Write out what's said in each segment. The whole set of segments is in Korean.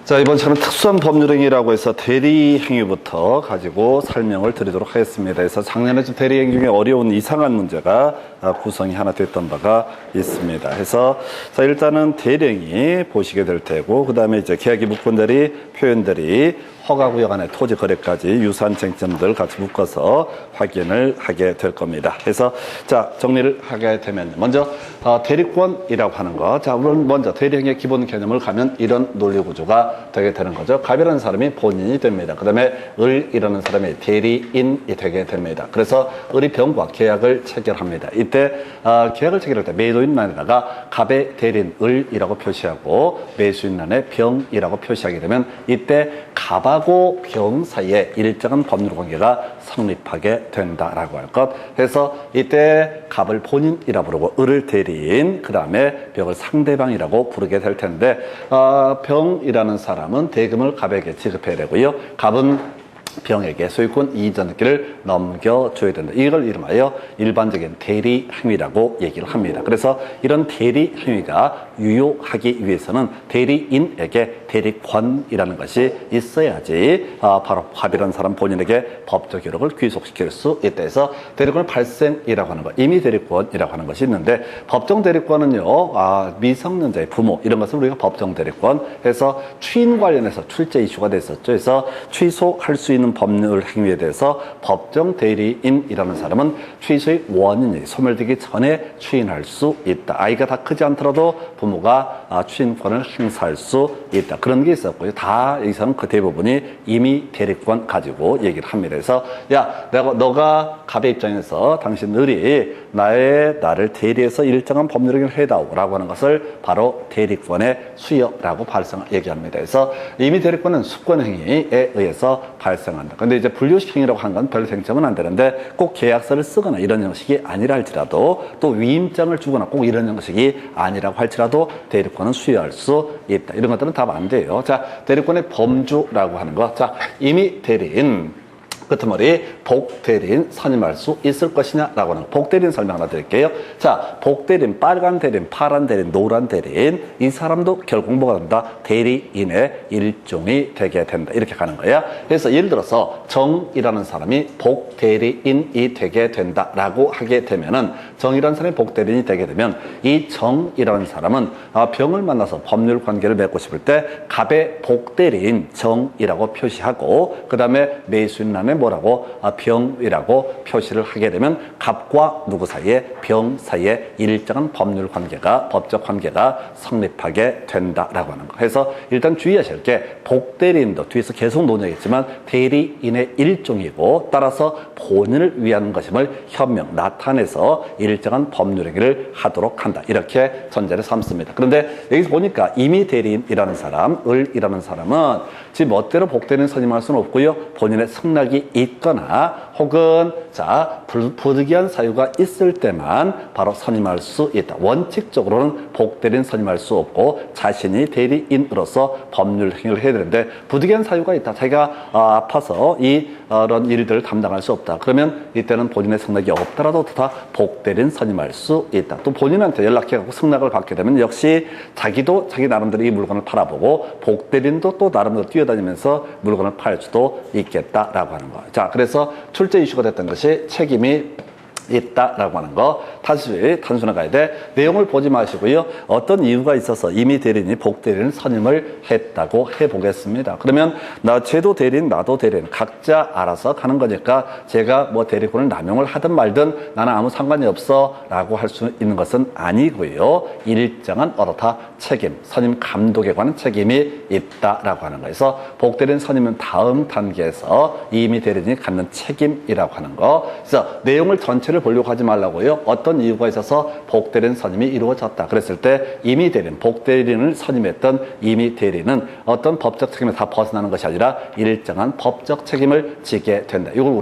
자, 이번 시간은 특수한 법률행위라고 해서 대리행위부터 가지고 설명을 드리도록 하겠습니다. 그래서 작년에 좀 대리행위 중에 어려운 이상한 문제가 구성이 하나 됐던 바가 있습니다. 해서 자, 일단은 대리행위 보시게 될 테고, 그 다음에 이제 계약의 무권자리, 표현들이 허가구역 안에 토지 거래까지 유사한 쟁점들 같이 묶어서 확인을 하게 될 겁니다. 그래서 자, 정리를 하게 되면 먼저 대리권이라고 하는 거. 자, 우선 먼저 대리행위의 기본 개념을 가면 이런 논리 구조가 되게 되는 거죠. 갑이라는 사람이 본인이 됩니다. 그 다음에 을이라는 사람이 대리인이 되게 됩니다. 그래서 을이 병과 계약을 체결합니다. 이때 계약을 체결할 때 매도인란에다가 갑의 대리인 을이라고 표시하고 매수인란에 병이라고 표시하게 되면 이때 갑하고 병 사이에 일정한 법률 관계가 성립하게 된다라고 할 것. 그래서 이때 갑을 본인이라 부르고 을을 대리인, 그 다음에 병을 상대방이라고 부르게 될 텐데, 병이라는 사람은 대금을 갑에게 지급해야 되고요. 갑은 병에게 소유권 이전기를 넘겨줘야 된다. 이걸 이름하여 일반적인 대리행위라고 얘기를 합니다. 그래서 이런 대리행위가 유효하기 위해서는 대리인에게 대리권이라는 것이 있어야지 바로 갑이라는 사람 본인에게 법적 효력을 귀속시킬 수 있다 해서 대리권 발생이라고 하는 것, 임의 대리권이라고 하는 것이 있는데, 법정 대리권은요, 미성년자의 부모 이런 것을 우리가 법정 대리권 해서 추인 관련해서 출제 이슈가 됐었죠. 그래서 취소할 수 있는 법률 행위에 대해서 법정 대리인이라는 사람은 취소의 원인이 소멸되기 전에 추인할 수 있다. 아이가 다 크지 않더라도 부모가 추인권을 행사할 수 있다. 그런 게 있었고요. 다 여기서는 그 대부분이 임의 대리권 가지고 얘기를 합니다. 그래서 야, 너가 갑의 입장에서 당신들이 나를 대리해서 일정한 법률 행위를 해다오라고 하는 것을 바로 대리권의 수여라고 얘기합니다. 그래서 임의 대리권은 수권 행위에 의해서 발생한다. 근데 이제 분류식 행위라고 하는 건 별로 쟁점은 안 되는데, 꼭 계약서를 쓰거나 이런 형식이 아니라 할지라도, 또 위임장을 주거나 꼭 이런 형식이 아니라고 할지라도 대리권은 수여할 수 있다. 이런 것들은 다 안 돼요. 자, 대리권의 범주라고 하는 거. 자, 임의 대리인, 끝머리 복대리인 선임할 수 있을 것이냐라고 하는 복대리인 설명 하나 드릴게요. 자, 복대리인, 빨간 대리인, 파란 대리인, 노란 대리인, 이 사람도 결국 뭐가 된다? 대리인의 일종이 되게 된다. 이렇게 가는 거야. 그래서 예를 들어서 정이라는 사람이 복대리인이 되게 된다라고 하게 되면은, 정이라는 사람이 복대리인이 되게 되면 이 정이라는 사람은 병을 만나서 법률 관계를 맺고 싶을 때 갑의 복대리인 정이라고 표시하고, 그 다음에 매수인란에 뭐라고? 병이라고 표시를 하게 되면 갑과 누구 사이에? 병 사이에 일정한 법률 관계가, 법적 관계가 성립하게 된다라고 하는 거. 그래서 일단 주의하실 게, 복대리인도 뒤에서 계속 논의하겠지만 대리인의 일종이고, 따라서 본인을 위한 것임을 현명 나타내서 일정한 법률 행위를 하도록 한다. 이렇게 전제를 삼습니다. 그런데 여기서 보니까 임의 대리인이라는 사람, 을이라는 사람은 지 멋대로 복대리인 선임할 수는 없고요. 본인의 승낙이 있거나 혹은 부득이한 사유가 있을 때만 바로 선임할 수 있다. 원칙적으로는 복대리인 선임할 수 없고 자신이 대리인으로서 법률 행위를 해야 되는데, 부득이한 사유가 있다. 자기가 아파서 이런 일들을 담당할 수 없다. 그러면 이때는 본인의 승낙이 없더라도 다 복대리인 선임할 수 있다. 또 본인한테 연락해갖고 승낙을 받게 되면 역시 자기도 자기 나름대로 이 물건을 팔아보고 복대리인도 또 나름대로 뛰어다니면서 물건을 팔 수도 있겠다라고 하는 거예요. 자, 그래서 출제 이슈가 됐던 것이 책임이 있다라고 하는 거. 다시 단순히 가야 돼. 내용을 보지 마시고요. 어떤 이유가 있어서 임의 대리인이 복대리인 선임을 했다고 해보겠습니다. 그러면 쟤도 대리인, 나도 대리인, 각자 알아서 가는 거니까 제가 뭐 대리권을 남용을 하든 말든 나는 아무 상관이 없어 라고 할 수 있는 것은 아니고요. 일정한 어떻다 책임, 선임 감독에 관한 책임이 있다라고 하는 거에서 복대리인 선임은 다음 단계에서 임의 대리인이 갖는 책임이라고 하는 거. 그래서 내용을 전체를 보려고 하지 말라고요. 어떤 이유가 있어서 복대리인 선임이 이루어졌다 그랬을 때 임의 대리인, 복대리인을 선임했던 임의 대리인은 어떤 법적 책임을 다 벗어나는 것이 아니라 일정한 법적 책임을 지게 된다. 이걸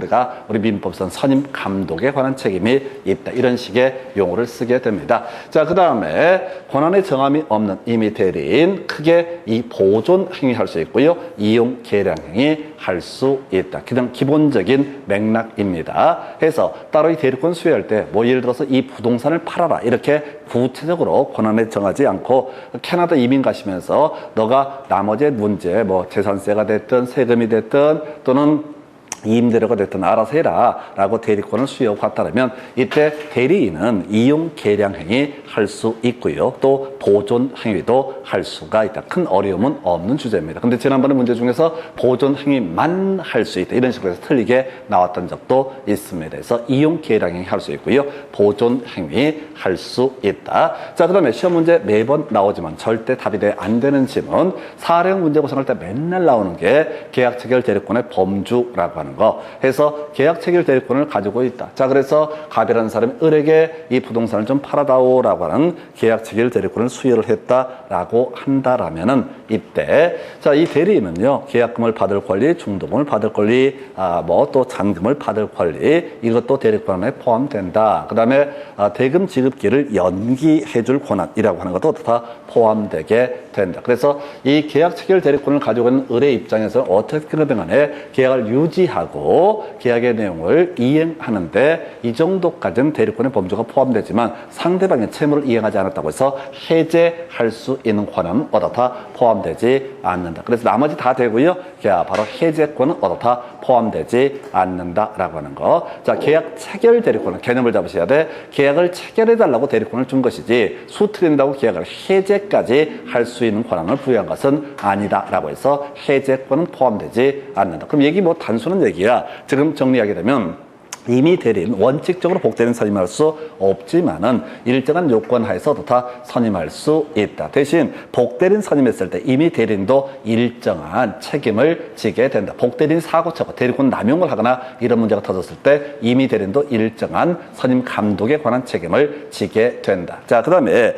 우리 민법상 선임 감독에 관한 책임이 있다. 이런 식의 용어를 쓰게 됩니다. 자, 그 다음에 권한의 정함이 없는 없는 임의 대리인 크게 이 보존 행위 할 수 있고요. 이용 계량 행위 할 수 있다. 그냥 기본적인 맥락입니다. 해서 따로 이 대리권 수여할 때 뭐 예를 들어서 이 부동산을 팔아라 이렇게 구체적으로 권한에 정하지 않고 캐나다 이민 가시면서 너가 나머지 문제 뭐 재산세가 됐든 세금이 됐든 또는 임대료가 됐든 알아서 해라 라고 대리권을 수여하고 갔다면 이때 대리인은 이용 계량 행위 할 수 있고요. 또 보존 행위도 할 수가 있다. 큰 어려움은 없는 주제입니다. 근데 지난번에 문제 중에서 보존 행위만 할 수 있다. 이런 식으로 해서 틀리게 나왔던 적도 있습니다. 그래서 이용 계량 행위 할 수 있고요. 보존 행위 할 수 있다. 자, 그 다음에 시험 문제 매번 나오지만 절대 답이 안 되는 질문. 사례형 문제 구성할 때 맨날 나오는 게 계약 체결 대리권의 범주라고 하는 거 해서 계약 체결 대리권을 가지고 있다. 자, 그래서 갑이라는 사람이 을에게 이 부동산을 좀 팔아다오라고 하는 계약 체결 대리권을 수여를 했다라고 한다라면은 이때 자, 이 대리인은요 계약금을 받을 권리, 중도금을 받을 권리, 뭐 또 잔금을 받을 권리 이것도 대리권 안에 포함된다. 그 다음에 대금 지급기를 연기해줄 권한이라고 하는 것도 다 포함되게 된다. 그래서 이 계약 체결 대리권을 가지고 있는 을의 입장에서 어떻게든 간에 계약을 유지하고 계약의 내용을 이행하는데 이 정도까지는 대리권의 범주가 포함되지만 상대방의 채무를 이행하지 않았다고 해서 해제할 수 있는 권한은 어떻다 포함되지 않는다. 그래서 나머지 다 되고요. 바로 해제권은 어떻다 포함되지 않는다라고 하는 거. 자, 계약 체결 대리권은 개념을 잡으셔야 돼. 계약을 체결해달라고 대리권을 준 것이지 수틀린다고 계약을 해제까지 할 수 있는 권한을 부여한 것은 아니다라고 해서 해제권은 포함되지 않는다. 그럼 얘기 뭐 단순한 얘기야. 지금 정리하게 되면 임의 대리인 원칙적으로 복대리인 선임할 수 없지만은 일정한 요건 하에서도 다 선임할 수 있다. 대신 복대리인 선임했을 때 임의 대리인도 일정한 책임을 지게 된다. 복대리인 사고쳐고 대리권 남용을 하거나 이런 문제가 터졌을 때 임의 대리인도 일정한 선임 감독에 관한 책임을 지게 된다. 자, 그 다음에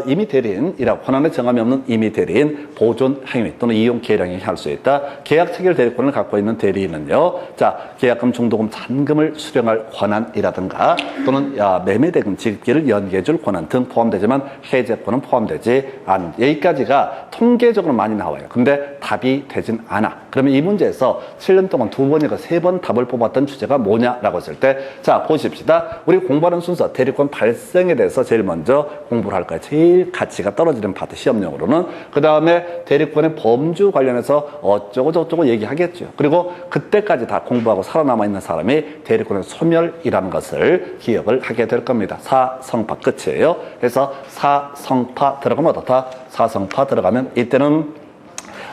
임의 대리인이라고 권한에 정함이 없는 임의 대리인 보존 행위 또는 이용 계량 행위 할 수 있다. 계약 체결 대리권을 갖고 있는 대리인은요. 자, 계약금, 중도금, 잔금을 수령할 권한이라든가 또는 매매대금 지급기를 연기해줄 권한 등 포함되지만 해제권은 포함되지 않는다. 여기까지가 통계적으로 많이 나와요. 근데 답이 되진 않아. 그러면 이 문제에서 7년 동안 2번이나 3번 답을 뽑았던 주제가 뭐냐라고 했을 때 자, 보십시다. 우리 공부하는 순서 대리권 발생에 대해서 제일 먼저 공부를 할 거예요. 제일 가치가 떨어지는 파트 시험용으로는. 그 다음에 대리권의 범주 관련해서 어쩌고 저쩌고 얘기하겠죠. 그리고 그때까지 다 공부하고 살아남아 있는 사람이 대리권의 소멸이라는 것을 기억을 하게 될 겁니다. 사성파 끝이에요. 그래서 사성파 들어가면 어떻다? 사성파 들어가면 이때는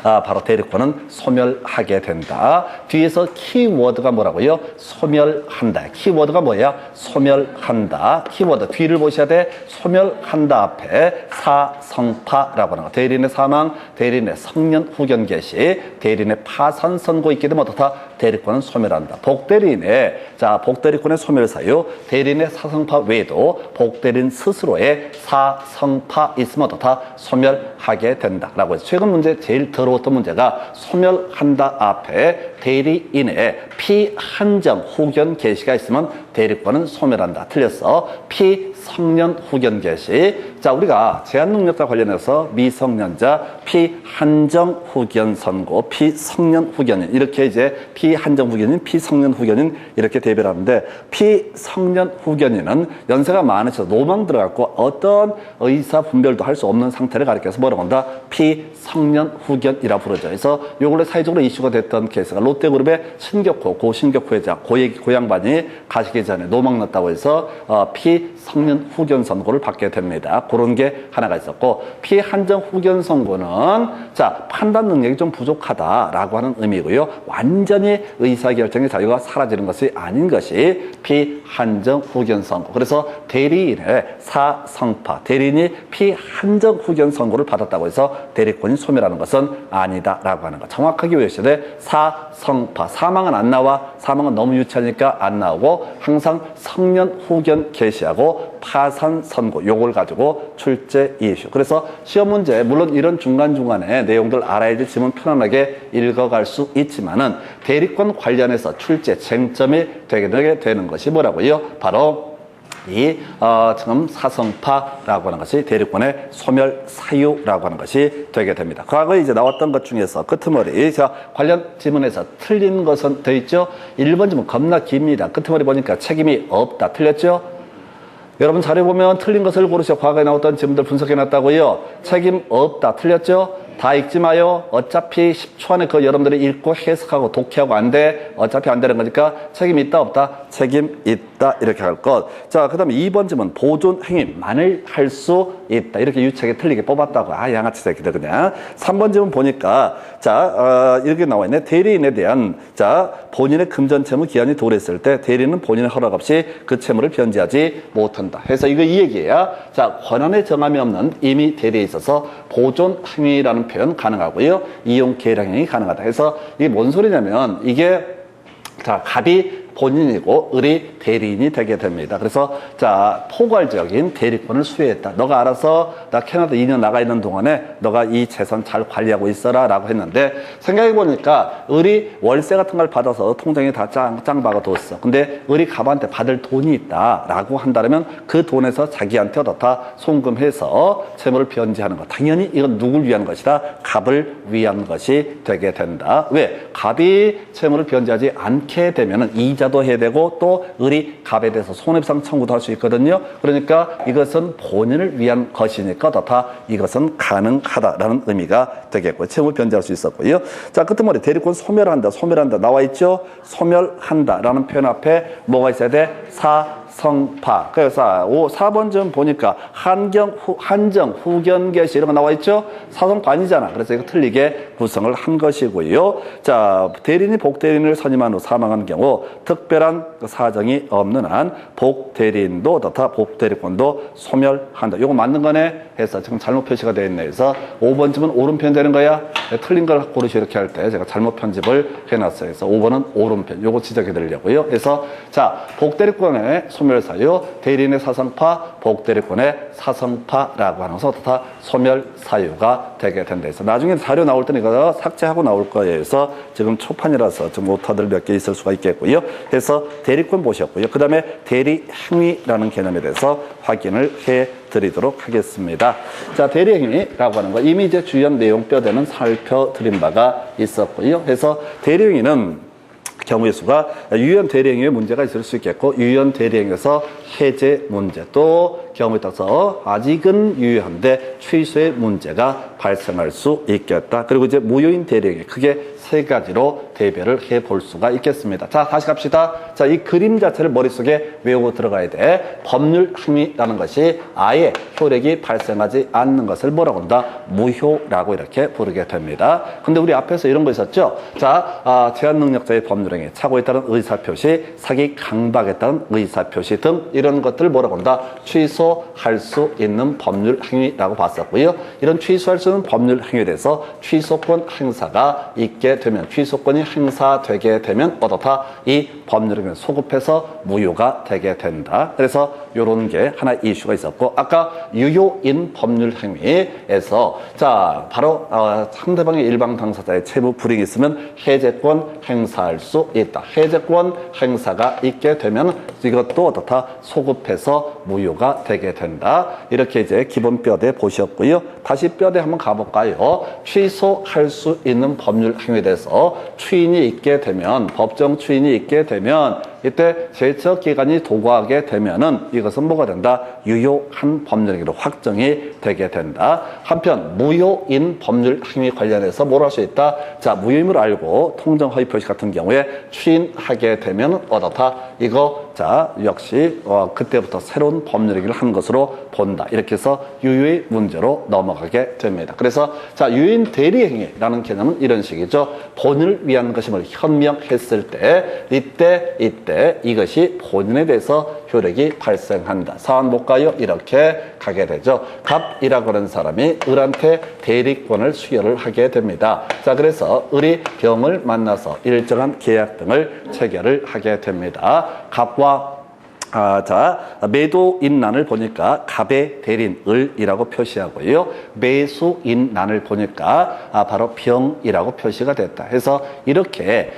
바로 대리권은 소멸하게 된다. 뒤에서 키워드가 뭐라고요? 소멸한다. 키워드가 뭐야? 소멸한다. 키워드 뒤를 보셔야 돼. 소멸한다 앞에 사성파라고 하는 거. 대리인의 사망, 대리인의 성년 후견 개시, 대리인의 파산 선고 있게 되면 어떻다? 대리권은 소멸한다. 복대리인의 복대리권의 소멸 사유, 대리인의 사성파 외에도 복대리인 스스로의 사성파 있으면 어떻다? 소멸하게 된다라고 해서 최근 문제 제일 들어왔던 문제가 소멸한다 앞에 대리인의 피한정 후견 개시가 있으면 대리권은 소멸한다. 틀렸어. 피성년 후견 개시. 자, 우리가 제한능력자 관련해서 미성년자 피한정 후견 선고, 피성년 후견인 이렇게 이제 피한정 후견인, 피성년 후견인 이렇게 대별하는데 피성년 후견인은 연세가 많으셔서 노망 들어갔고 어떤 의사 분별도 할 수 없는 상태를 가리켜서 뭐라고 한다? 피성년 후견이라 부르죠. 그래서 요걸로 사회적으로 이슈가 됐던 케이스가 롯데그룹의 신격호, 고 신격호 회장, 고양반이 가시기 전에 노망 났다고 해서 피성년 후견 선고를 받게 됩니다. 그런 게 하나가 있었고 피한정 후견 선고는 자, 판단 능력이 좀 부족하다라고 하는 의미고요. 완전히 의사결정의 자유가 사라지는 것이 아닌 것이 피한정 후견 선고. 그래서 대리인의 사성파, 대리인이 피한정 후견 선고를 받았다고 해서 대리권이 소멸하는 것은 아니다라고 하는 거. 정확하게 외우셔야 돼. 사성파. 사망은 안 나와. 사망은 너무 유치하니까 안 나오고 항상 성년 후견 개시하고 파산 선고 요걸 가지고 출제 이슈. 그래서 시험 문제 물론 이런 중간중간에 내용들 알아야지 지문 편안하게 읽어갈 수 있지만은 대리권 관련해서 출제 쟁점이 되게 되는 것이 뭐라고요? 바로 지금 사성파라고 하는 것이 대리권의 소멸사유라고 하는 것이 되게 됩니다. 과거에 이제 나왔던 것 중에서 끄트머리, 자, 관련 지문에서 틀린 것은 되어 있죠? 1번 지문 겁나 깁니다. 끄트머리 보니까 책임이 없다. 틀렸죠? 여러분 자료 보면 틀린 것을 고르셔. 과거에 나왔던 지문들 분석해 놨다고요. 책임 없다. 틀렸죠? 다 읽지 마요. 어차피 10초 안에 그 여러분들이 읽고 해석하고 독해하고 안 돼. 어차피 안 되는 거니까 책임 있다 없다? 책임 있다 이렇게 할 것. 자, 그 다음에 2번 질문 보존 행위만을 할 수 있다. 이렇게 유책에 틀리게 뽑았다고. 아, 양아치 새끼들 그냥. 3번 질문 보니까 자, 이렇게 나와 있네. 대리인에 대한 자, 본인의 금전 채무 기한이 도래했을 때 대리인은 본인의 허락 없이 그 채무를 변제하지 못한다. 그래서 이거 이 얘기예요. 자, 권한의 정함이 없는 이미 대리에 있어서 보존 행위라는 표현 가능하고요. 이용 계량행위 가능하다. 그래서 이게 뭔 소리냐면 이게 자, 갑이 본인이고 을이 대리인이 되게 됩니다. 그래서 자, 포괄적인 대리권을 수여했다. 너가 알아서 나 캐나다 2년 나가 있는 동안에 너가 이 재산 잘 관리하고 있어라 라고 했는데 생각해 보니까 을이 월세 같은 걸 받아서 통장에 다 짱 박아뒀어. 근데 을이 갑한테 받을 돈이 있다 라고 한다면 그 돈에서 자기한테 얻었다 송금해서 채무를 변제하는 것. 당연히 이건 누굴 위한 것이다? 갑을 위한 것이 되게 된다. 왜? 갑이 채무를 변제하지 않게 되면은 이자도 해야 되고 또 을이 갑에 대해서 손해배상 청구도 할 수 있거든요. 그러니까 이것은 본인을 위한 것이니까 어떻다? 이것은 가능하다라는 의미가 되겠고 채무 변제할 수 있었고요. 자, 끝머리 대리권 소멸한다. 소멸한다 나와 있죠? 소멸한다라는 표현 앞에 뭐가 있어야 돼? 사성파. 그래서 4번 좀 보니까 한정, 후견 개시 이런 거 나와 있죠? 사성파 아니잖아. 그래서 이거 틀리게 구성을 한 것이고요. 자, 대리인이 복대리인을 선임한 후 사망한 경우 특별한 사정이 없는 한 복대리인도 어떻다? 복대리권도 소멸한다. 이거 맞는 거네? 해서 지금 잘못 표시가 되어 있네. 그래서 5번쯤은 오른편 되는 거야? 틀린 걸 고르시 이렇게 할 때 제가 잘못 편집을 해놨어요. 그래서 5번은 오른편. 요거 지적해 드리려고요. 그래서 자, 복대리권의 소멸사유, 대리인의 사성파, 복대리권의 사성파라고 하는 것은 어떻다? 소멸사유가 되게 된다. 그래서 나중에 자료 나올 때는 이거 삭제하고 나올 거예요. 그래서 지금 초판이라서 좀 오타들 몇 개 있을 수가 있겠고요. 그래서 대리권 보셨고요. 그 다음에 대리행위라는 개념에 대해서 확인을 해 드리도록 하겠습니다. 자, 대리행위라고 하는 거 이미 이제 주연 내용 뼈대는 살펴드린 바가 있었고요. 그래서 대리행위는 경우의 수가 유연 대리행위에 문제가 있을 수 있겠고 유연 대리행위에서 해제 문제 또 경우에 따라서 아직은 유효한데 취소의 문제가 발생할 수 있겠다. 그리고 이제 무효인 대리행위 크게 세 가지로 대별을 해볼 수가 있겠습니다. 자, 다시 갑시다. 자, 이 그림 자체를 머릿속에 외우고 들어가야 돼. 법률 행위라는 것이 아예 효력이 발생하지 않는 것을 뭐라고 한다? 무효라고 이렇게 부르게 됩니다. 근데 우리 앞에서 이런 거 있었죠? 자, 제한 능력자의 법률 행위, 착오에 따른 의사표시, 사기 강박에 따른 의사표시 등 이런 것들을 뭐라고 한다? 취소할 수 있는 법률 행위라고 봤었고요. 이런 취소할 수 있는 법률 행위에 대해서 취소권 행사가 있게 되면 취소권이 행사되게 되면 어떻다? 이 법률 행위는 소급해서 무효가 되게 된다. 그래서 이런 게 하나 이슈가 있었고 아까 유효인 법률 행위에서 자 바로 상대방의 일방 당사자의 채무 불이익이 있으면 해제권 행사할 수 있다. 해제권 행사가 있게 되면 이것도 어떻다? 소급해서 무효가 되게 된다. 이렇게 이제 기본 뼈대 보셨고요. 다시 뼈대 한번 가볼까요? 취소할 수 있는 법률 행위에 대해서 추인이 있게 되면 법정 추인이 있게 되면 이때 제척기간이 도구하게 되면은 이것은 뭐가 된다? 유효한 법률행위로 확정이 되게 된다. 한편 무효인 법률 행위 관련해서 뭘 할 수 있다? 자, 무효임을 알고 통정허위 표시 같은 경우에 추인하게 되면 어떻다? 이거 자 역시 그때부터 새로운 법률행위를 한 것으로 본다. 이렇게 해서 유효의 문제로 넘어가게 됩니다. 그래서 자 유효인 대리행위라는 개념은 이런 식이죠. 본인을 위한 것임을 현명했을 때 이때 이것이 본인에 대해서 효력이 발생한다. 사안 볼까요? 이렇게 가게 되죠. 갑이라고 하는 사람이 을한테 대리권을 수여를 하게 됩니다. 자, 그래서 을이 병을 만나서 일정한 계약 등을 체결을 하게 됩니다. 갑과 매도인란을 보니까 갑의 대리인 을이라고 표시하고요. 매수인란을 보니까 바로 병이라고 표시가 됐다. 해서 이렇게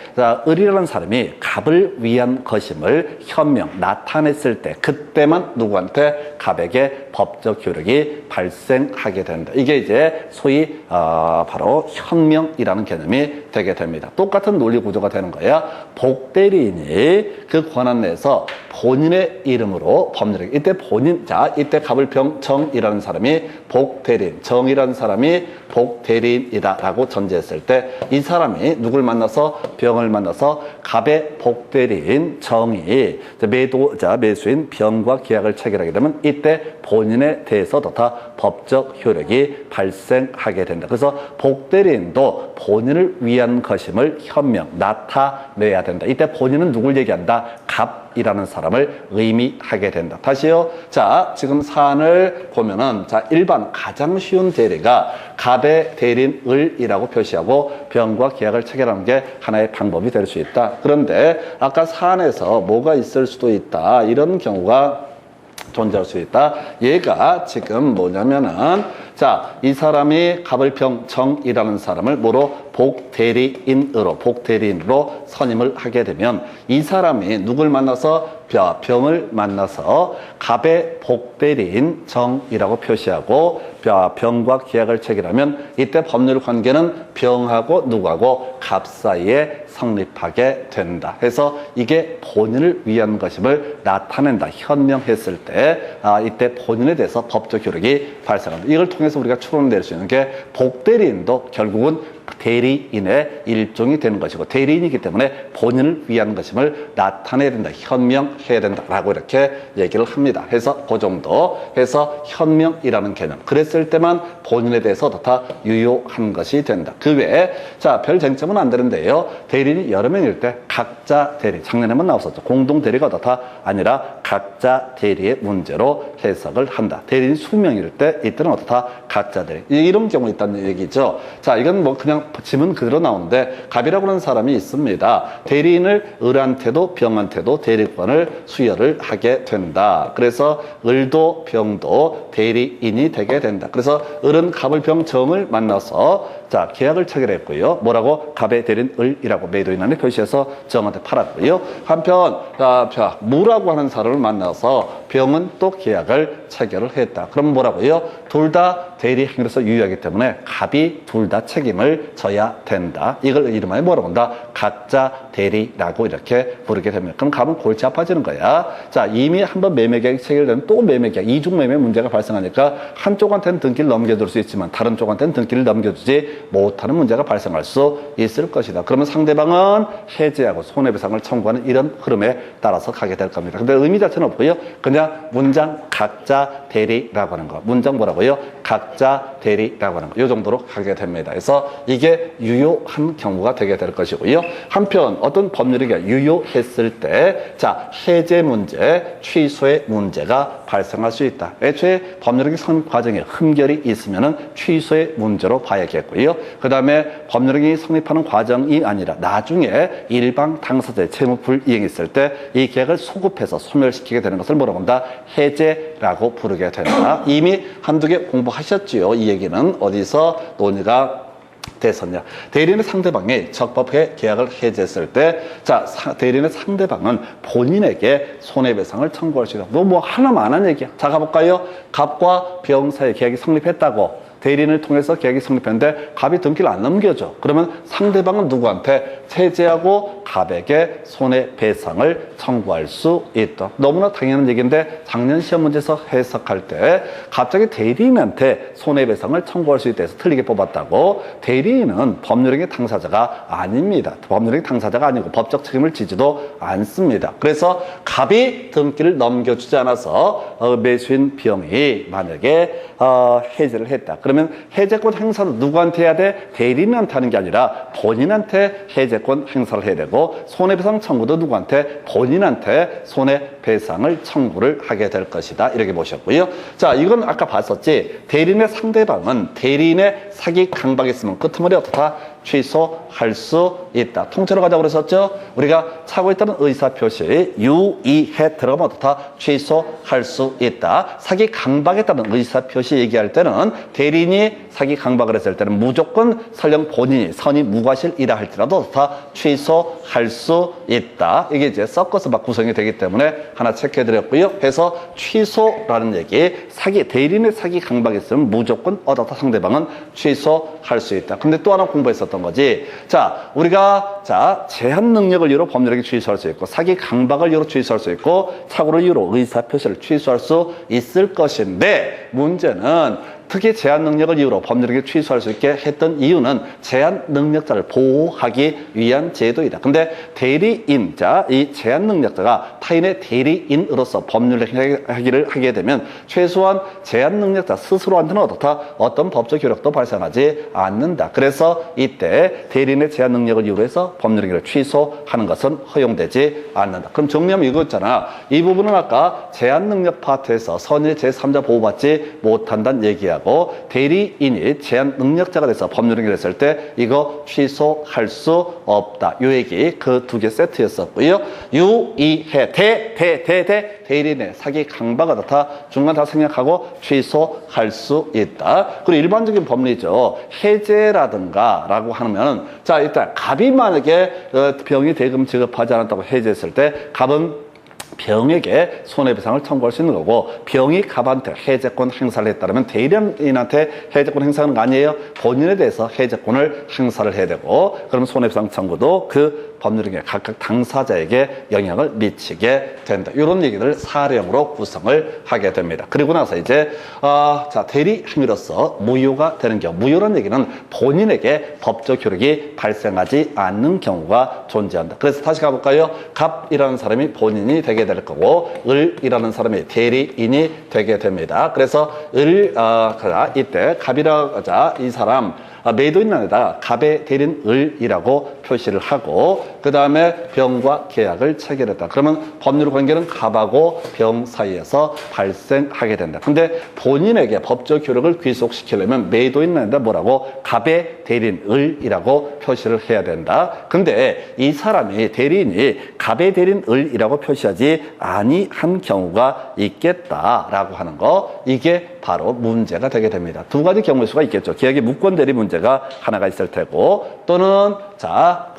을이라는 사람이 갑을 위한 것임을 현명, 나타냈을 때 그때만 누구한테 갑에게 법적 효력이 발생하게 된다. 이게 이제 소위 바로 현명이라는 개념이 되게 됩니다. 똑같은 논리 구조가 되는 거야. 복대리인이 그 권한 내에서 본인의 이름으로 법률에 이때 이때 갑을 병정이라는 사람이 복대리인, 정이라는 사람이 복대리인이다라고 전제했을 때 이 사람이 누굴 만나서 병을 만나서 갑의 복대리인 정이 매수인 병과 계약을 체결하게 되면 이때 본인에 대해서도 다 법적 효력이 발생하게 된다. 그래서 복대리인도 본인을 위한 것임을 현명, 나타내야 된다. 이때 본인은 누굴 얘기한다? 갑이라는 사람을 의미하게 된다. 다시요. 자, 지금 사안을 보면은 일반 가장 쉬운 대리가 갑의 대리인 을이라고 표시하고 병과 계약을 체결하는 게 하나의 방법이 될 수 있다. 그런데 아까 사안에서 뭐가 있을 수도 있다. 이런 경우가 존재할 수 있다. 얘가 지금 뭐냐면은 이 사람이 갑을 병정이라는 사람을 뭐로 복대리인으로 선임을 하게 되면 이 사람이 누굴 만나서 병을 만나서 갑의 복대리인 정이라고 표시하고 병과 계약을 체결하면 이때 법률 관계는 병하고 누구하고 갑 사이에 성립하게 된다. 해서 이게 본인을 위한 것임을 나타낸다. 현명했을 때 이때 본인에 대해서 법적 효력이 발생한다. 이걸 통해서 우리가 추론낼 수 있는 게 복대리인도 결국은 대리인의 일종이 되는 것이고 대리인이기 때문에 본인을 위한 것임을 나타내야 된다. 현명해야 된다라고 이렇게 얘기를 합니다. 해서 그 정도 해서 현명이라는 개념. 그랬을 때만 본인에 대해서도 다 유효한 것이 된다. 그 외에 별 쟁점은 안 되는데요. 대리인이 여러 명일 때 각자 대리, 작년에만 나왔었죠. 공동 대리가 다 아니라 각자 대리의 문제로 해석을 한다. 대리인이 수명일 때 이때는 어떻다? 각자 대리. 이런 경우 있다는 얘기죠. 이건 뭐 그냥 지문 그대로 나오는데 갑이라고 하는 사람이 있습니다. 대리인을 을한테도 병한테도 대리권을 수여를 하게 된다. 그래서 을도 병도 대리인이 되게 된다. 그래서 을은 갑을 병정을 만나서 계약을 체결했고요. 뭐라고? 갑의 대리인 을이라고 매도인란에 표시해서 정한테 팔았고요. 한편 무라고 하는 사람을 만나서 병은 또 계약을 체결을 했다. 그럼 뭐라고요? 둘 다 대리 행위로서 유효하기 때문에 갑이 둘 다 책임을 져야 된다. 이걸 이름하여 뭐라고 한다? 각자 대리라고 이렇게 부르게 됩니다. 그럼 갑은 골치 아파지는 거야. 이미 한번 매매계약이 체결되면 또 매매계약, 이중 매매 문제가 발생하니까 한쪽한테는 등기를 넘겨줄 수 있지만 다른 쪽한테는 등기를 넘겨주지 못하는 문제가 발생할 수 있을 것이다. 그러면 상대방은 해제하고 손해배상을 청구하는 이런 흐름에 따라서 가게 될 겁니다. 근데 의미 자체는 없고요. 그냥 문장 각자 대리라고 하는 거. 문장 뭐라고요? 각자 대리라고 하는 거. 이 정도로 가게 됩니다. 그래서 이게 유효한 경우가 되게 될 것이고요. 한편 어떤 법률이 유효했을 때 해제 문제, 취소의 문제가 발생할 수 있다. 애초에 법률행위 성립 과정에 흠결이 있으면은 취소의 문제로 봐야겠고요. 그 다음에 법률행위 성립하는 과정이 아니라 나중에 일방 당사자의 채무 불이행이 있을 때 이 계약을 소급해서 소멸시키게 되는 것을 뭐라고 한다? 해제라고 부르게 된다. 이미 한두 개 공부하셨지요. 이 얘기는 어디서 논의가 됐었냐. 대리인의 상대방이 적법하게 계약을 해제했을 때 대리인의 상대방은 본인에게 손해배상을 청구할 수 있다. 뭐 하나만 한 얘기야. 가볼까요? 갑과 병 사이의 계약이 성립했다고. 대리인을 통해서 계약이 성립했는데 갑이 등기를 안 넘겨줘. 그러면 상대방은 누구한테? 해제하고 갑에게 손해배상을 청구할 수 있다. 너무나 당연한 얘기인데 작년 시험 문제에서 해석할 때 갑자기 대리인한테 손해배상을 청구할 수 있다 해서 틀리게 뽑았다고. 대리인은 법률행위 당사자가 아닙니다. 법률행위 당사자가 아니고 법적 책임을 지지도 않습니다. 그래서 갑이 등기를 넘겨주지 않아서 매수인 병이 만약에 해제를 했다. 그러면 해제권 행사는 누구한테 해야 돼? 대리인한테 하는 게 아니라 본인한테 해제권 행사를 해야 되고 손해배상 청구도 누구한테? 본인한테 손해배상을 청구를 하게 될 것이다. 이렇게 보셨고요. 이건 아까 봤었지. 대리인의 상대방은 대리인의 사기 강박이 있으면 끄트머리 어떻다? 취소할 수 있다. 통째로 가자고 그랬었죠? 우리가 차고 있다는 의사표시 유의해 들어가면 어떻다? 취소할 수 있다. 사기 강박했다는 의사표시 얘기할 때는 대리인이 사기 강박을 했을 때는 무조건 설령 본인이 선이 무과실이라 할지라도 다 취소할 수 있다. 이게 이제 섞어서 막 구성이 되기 때문에 하나 체크해드렸고요. 해서 취소라는 얘기, 사기 대리인의 사기 강박이 있으면 무조건 얻었다 상대방은 취소할 수 있다. 근데 또 하나 공부했었던 거지. 자, 우리가 제한 능력을 이유로 법률행위 취소할 수 있고 사기 강박을 이유로 취소할 수 있고 착오를 이유로 의사표시를 취소할 수 있을 것인데 문제는 특히 제한 능력을 이유로 법률행위 취소할 수 있게 했던 이유는 제한 능력자를 보호하기 위한 제도이다. 근데 대리인자, 이 제한 능력자가 타인의 대리인으로서 법률행위를 하게 되면 최소한 제한 능력자 스스로한테는 어떻다? 어떤 법적 효력도 발생하지 않는다. 그래서 이때 대리인의 제한 능력을 이유로 해서 법률행위를 취소하는 것은 허용되지 않는다. 그럼 정리하면 이거 있잖아. 이 부분은 아까 제한 능력 파트에서 선의 제3자 보호받지 못한다는 얘기야. 대리인이 제한 능력자가 돼서 법률행위를 했을 때 이거 취소할 수 없다. 요 얘기 그 두 개 세트였었고요. 유의해 대리인의 사기 강박을 다 중간 다 생략하고 취소할 수 있다. 그리고 일반적인 법리죠. 해제라든가 라고 하면 자 일단 갑이 만약에 병이 대금 지급하지 않았다고 해제했을 때 갑은 병에게 손해배상을 청구할 수 있는 거고 병이 갑한테 해제권 행사를 했다면 대리인한테 해제권 행사하는 거 아니에요? 본인에 대해서 해제권을 행사를 해야 되고 그럼 손해배상 청구도 그 법률행위 각각 당사자에게 영향을 미치게 된다. 이런 얘기를 사례형으로 구성을 하게 됩니다. 그리고 나서 이제 대리행위로서 무효가 되는 경우, 무효란 얘기는 본인에게 법적 효력이 발생하지 않는 경우가 존재한다. 그래서 다시 가볼까요? 갑이라는 사람이 본인이 되게 될 거고 을이라는 사람이 대리인이 되게 됩니다. 그래서 이때 갑이라고 하자 이 사람 매도인란에다 갑의 대리인 을이라고 표시를 하고 그 다음에 병과 계약을 체결했다. 그러면 법률 관계는 갑하고 병 사이에서 발생하게 된다. 근데 본인에게 법적 효력을 귀속시키려면 매도인란에다 뭐라고? 갑의 대리인 을이라고 표시를 해야 된다. 근데 이 사람이 대리인이 갑의 대리인 을이라고 표시하지 아니한 경우가 있겠다라고 하는 거, 이게 바로 문제가 되게 됩니다. 두 가지 경우의 수가 있겠죠. 계약의 무권 대리 문제가 하나가 있을 테고 또는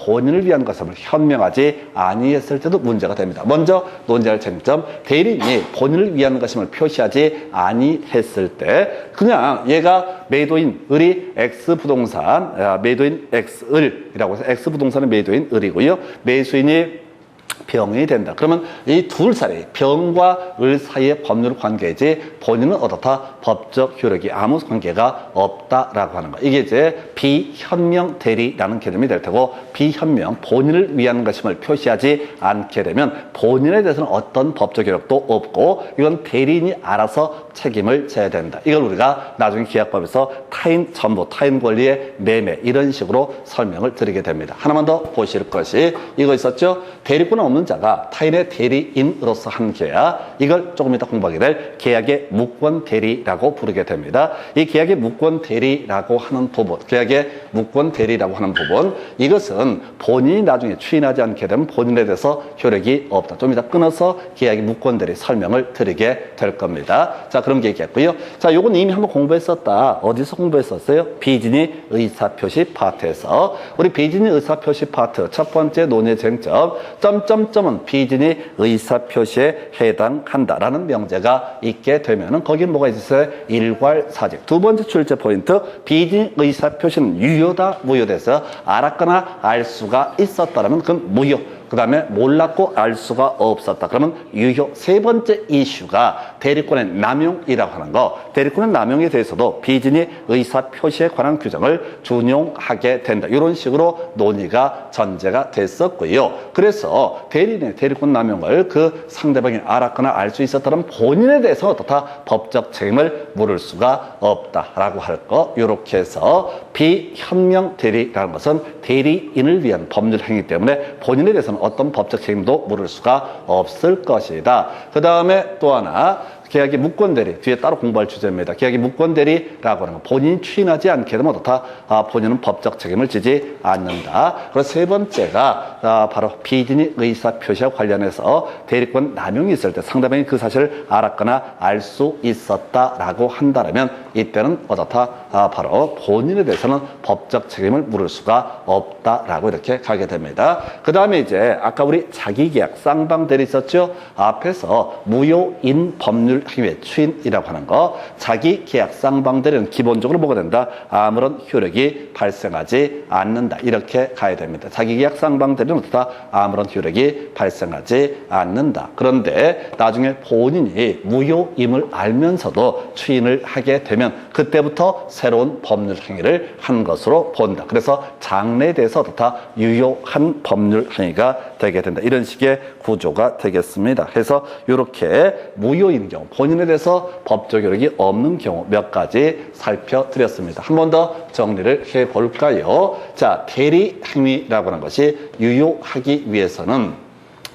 본인을 위한 것임을 현명하지 아니했을 때도 문제가 됩니다. 먼저 논의할 쟁점, 대리인이 본인을 위한 것임을 표시하지 아니했을 때 그냥 얘가 매도인 을이 X부동산, 매도인 X을이라고 해서 X부동산의 매도인 을이고요. 매수인이 병이 된다. 그러면 이 둘 사이, 병과 을 사이의 법률 관계이지 본인은 어떻다? 법적 효력이 아무 관계가 없다라고 하는 거. 이게 이제 비현명 대리라는 개념이 될 테고 비현명, 본인을 위한 것임을 표시하지 않게 되면 본인에 대해서는 어떤 법적 효력도 없고 이건 대리인이 알아서 책임을 져야 된다. 이걸 우리가 나중에 계약법에서 타인 전부, 타인 권리의 매매 이런 식으로 설명을 드리게 됩니다. 하나만 더 보실 것이 이거 있었죠? 대리권 없는 자가 타인의 대리인으로서 한 계약, 이걸 조금 이따 공부하게 될 계약의 무권 대리라고 부르게 됩니다. 이 계약의 무권 대리라고 하는 부분, 계약의 무권 대리라고 하는 부분, 이것은 본인이 나중에 추인하지 않게 되면 본인에 대해서 효력이 없다. 좀 이따 끊어서 계약의 무권 대리 설명을 드리게 될 겁니다. 자, 그런 게 있겠고요. 자, 요건 이미 한번 공부했었다. 어디서 공부했었어요? 비진이 의사표시 파트에서. 우리 비진이 의사표시 파트 첫 번째 논의 쟁점, 점점점은 비진이 의사표시에 해당한다라는 명제가 있게 되면은 거긴 뭐가 있어요? 일괄사직. 두 번째 출제 포인트, 비진이 의사표시는 유효다, 무효돼서 알았거나 알 수가 있었다라면 그건 무효. 그 다음에 몰랐고 알 수가 없었다. 그러면 유효. 세 번째 이슈가 대리권의 남용이라고 하는 거. 대리권의 남용에 대해서도 비진이 의사표시에 관한 규정을 준용하게 된다. 이런 식으로 논의가 전제가 됐었고요. 그래서 대리인의 대리권 남용을 그 상대방이 알았거나 알 수 있었다면 본인에 대해서 어떻다? 법적 책임을 물을 수가 없다라고 할 거. 이렇게 해서 비현명 대리라는 것은 대리인을 위한 법률 행위이기 때문에 본인에 대해서는 어떤 법적 책임도 물을 수가 없을 것이다. 그 다음에 또 하나, 계약의 무권대리, 뒤에 따로 공부할 주제입니다. 계약의 무권대리라고 하는 거, 본인이 추인하지 않게 되면 어떻다? 본인은 법적 책임을 지지 않는다. 그리고 세 번째가 바로 비진이 의사표시와 관련해서 대리권 남용이 있을 때 상대방이 그 사실을 알았거나 알 수 있었다라고 한다면 이때는 어떻다? 바로 본인에 대해서는 법적 책임을 물을 수가 없다라고 이렇게 가게 됩니다. 그 다음에 이제 아까 우리 자기계약 쌍방대리 있었죠? 앞에서 무효인 법률 행위의 추인이라고 하는 거, 자기계약 쌍방대리는 기본적으로 뭐가 된다? 아무런 효력이 발생하지 않는다. 이렇게 가야 됩니다. 자기계약 쌍방대리는 어떻다? 아무런 효력이 발생하지 않는다. 그런데 나중에 본인이 무효임을 알면서도 추인을 하게 되면 그때부터 새로운 법률 행위를 한 것으로 본다. 그래서 장래에 대해서 어떻다? 유효한 법률 행위가 되게 된다. 이런 식의 구조가 되겠습니다. 그래서 이렇게 무효인 경우, 본인에 대해서 법적 효력이 없는 경우 몇 가지 살펴드렸습니다. 한 번 더 정리를 해볼까요? 자, 대리 행위라고 하는 것이 유효하기 위해서는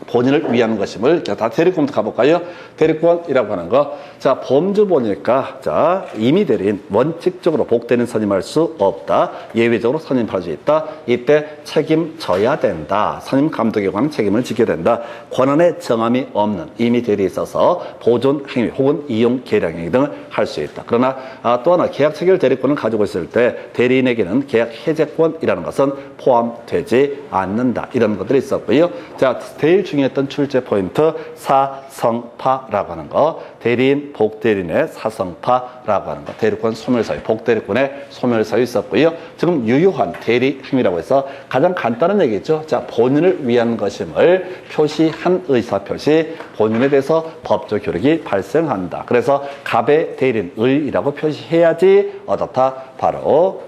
본인을 위한 것임을 다 대리권부터 가볼까요? 대리권이라고 하는 거. 자, 범주 보니까, 자, 임의 대리인, 원칙적으로 복대리인 선임할 수 없다. 예외적으로 선임할 수 있다. 이때 책임져야 된다. 선임 감독에 관한 책임을 지게 된다. 권한의 정함이 없는 임의 대리에 있어서 보존 행위 혹은 이용 계량 행위 등을 할 수 있다. 그러나 또 하나 계약 체결 대리권을 가지고 있을 때 대리인에게는 계약 해제권이라는 것은 포함되지 않는다. 이런 것들이 있었고요. 자, 제일 중요했던 출제 포인트 사성파라고 하는 거, 대리인, 복대리인의 사성파라고 하는 거, 대리권 소멸사유, 복대리권의 소멸사유 있었고요. 지금 유효한 대리 행위라고 해서 가장 간단한 얘기죠. 자, 본인을 위한 것임을 표시한 의사표시, 본인에 대해서 법적 효력이 발생한다. 그래서 갑의 대리인, 을이라고 표시해야지 어떻다? 바로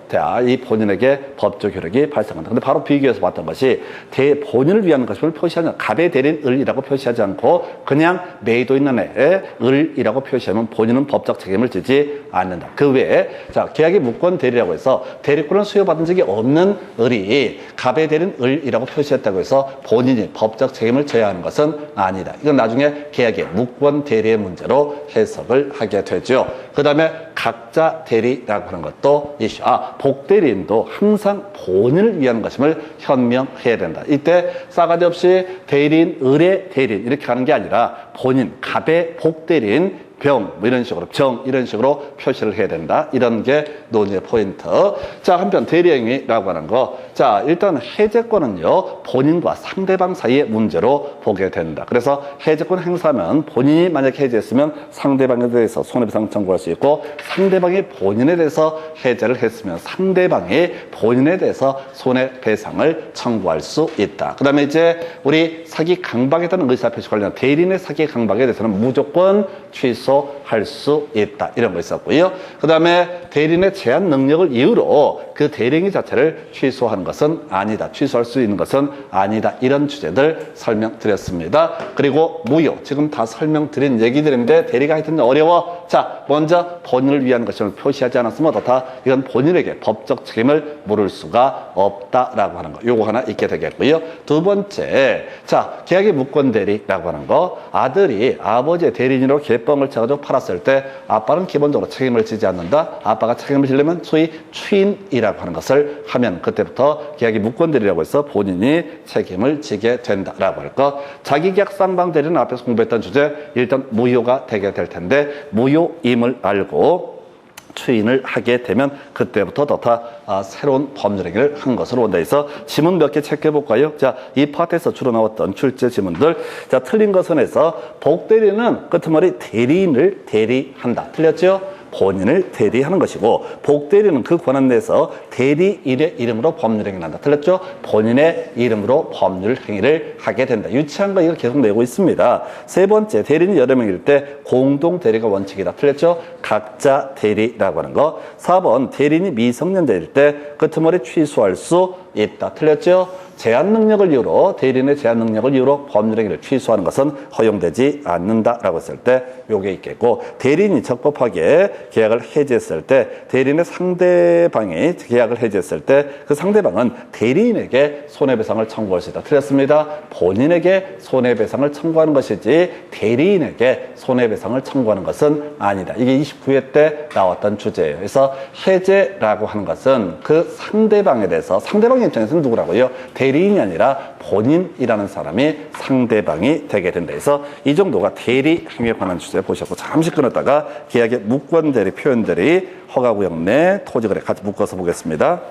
이 본인에게 법적 효력이 발생한다. 근데 바로 비교해서 봤던 것이 본인을 위한 것임을 표시하지 않고 갑의 대리인 을이라고 표시하지 않고 그냥 매도 있는 애에 을이라고 표시하면 본인은 법적 책임을 지지 않는다. 그 외에 자, 계약의 무권 대리라고 해서 대리권을 수여받은 적이 없는 을이 갑의 대리인 을이라고 표시했다고 해서 본인이 법적 책임을 져야 하는 것은 아니다. 이건 나중에 계약의 무권 대리의 문제로 해석을 하게 되죠. 그 다음에 각자 대리라고 하는 것도 이슈. 복대리인도 항상 본인을 위한 것임을 현명해야 된다. 이때 싸가지 없이 대리인, 을의 대리인 이렇게 가는 게 아니라 본인, 갑의 복대리인, 병, 뭐 이런 식으로, 정, 이런 식으로 표시를 해야 된다. 이런 게 논의의 포인트. 자, 한편 대리행위라고 하는 거. 자, 일단 해제권은요, 본인과 상대방 사이의 문제로 보게 된다. 그래서 해제권 행사하면 본인이 만약 해제했으면 상대방에 대해서 손해배상 청구할 수 있고, 상대방이 본인에 대해서 해제를 했으면 상대방이 본인에 대해서 손해배상을 청구할 수 있다. 그 다음에 이제 우리 사기 강박에 따른 의사표시 관련 대리인의 사기 강박에 대해서는 무조건 취소할 수 있다. 이런 거 있었고요. 그 다음에 대리인의 제한 능력을 이유로 그 대리행위 자체를 취소하는 것은 아니다. 취소할 수 있는 것은 아니다. 이런 주제들 설명드렸습니다. 그리고 무효. 지금 다 설명드린 얘기들인데 대리가 하여튼 어려워. 자, 먼저 본인을 위한 것임을 표시하지 않았으면 어떻다? 이건 본인에게 법적 책임을 물을 수가 없다라고 하는 거. 요거 하나 있게 되겠고요. 두 번째, 자, 계약의 무권 대리라고 하는 거. 아들이 아버지의 대리인으로 개뻥을 쳐가지고 팔았을 때 아빠는 기본적으로 책임을 지지 않는다. 아빠가 책임을 지려면 소위 추인이라고 하는 것을 하면 그때부터 계약이 무권 대리라고 해서 본인이 책임을 지게 된다라고 할 것. 자기계약 쌍방 대리는 앞에서 공부했던 주제 일단 무효가 되게 될 텐데 무효임을 알고 추인을 하게 되면 그때부터 새로운 법률 행위를 한 것으로 본다 해서 지문 몇 개 체크해 볼까요? 자, 이 파트에서 주로 나왔던 출제 지문들. 자, 틀린 것은 해서 복대리는 끄트머리 대리인을 대리한다. 틀렸죠? 본인을 대리하는 것이고 복대리는 그 권한 내에서 대리인의 이름으로 법률행위를 한다. 틀렸죠? 본인의 이름으로 법률행위를 하게 된다. 유치한 거 이거 계속 내고 있습니다. 세 번째, 대리인이 여러 명일 때 공동 대리가 원칙이다. 틀렸죠? 각자 대리라고 하는 거. 4번, 대리인이 미성년자일 때 끄트머리 취소할 수 있다. 틀렸죠? 제한 능력을 이유로 대리인의 제한 능력을 이유로 법률행위를 취소하는 것은 허용되지 않는다라고 했을 때 요게 있겠고 대리인이 적법하게 계약을 해지했을 때 대리인의 상대방이 계약을 해지했을 때 그 상대방은 대리인에게 손해배상을 청구할 수 있다. 틀렸습니다. 본인에게 손해배상을 청구하는 것이지 대리인에게 손해배상을 청구하는 것은 아니다. 이게 29회 때 나왔던 주제예요. 그래서 해제라고 하는 것은 그 상대방에 대해서 상대방의 입장에서는 누구라고요? 대리인이 아니라 본인이라는 사람이 상대방이 되게 된다. 그래서 이 정도가 대리 행위에 관한 주제 보셨고 잠시 끊었다가 계약의 무권 대리 표현들이 허가구역 내 토지거래 같이 묶어서 보겠습니다.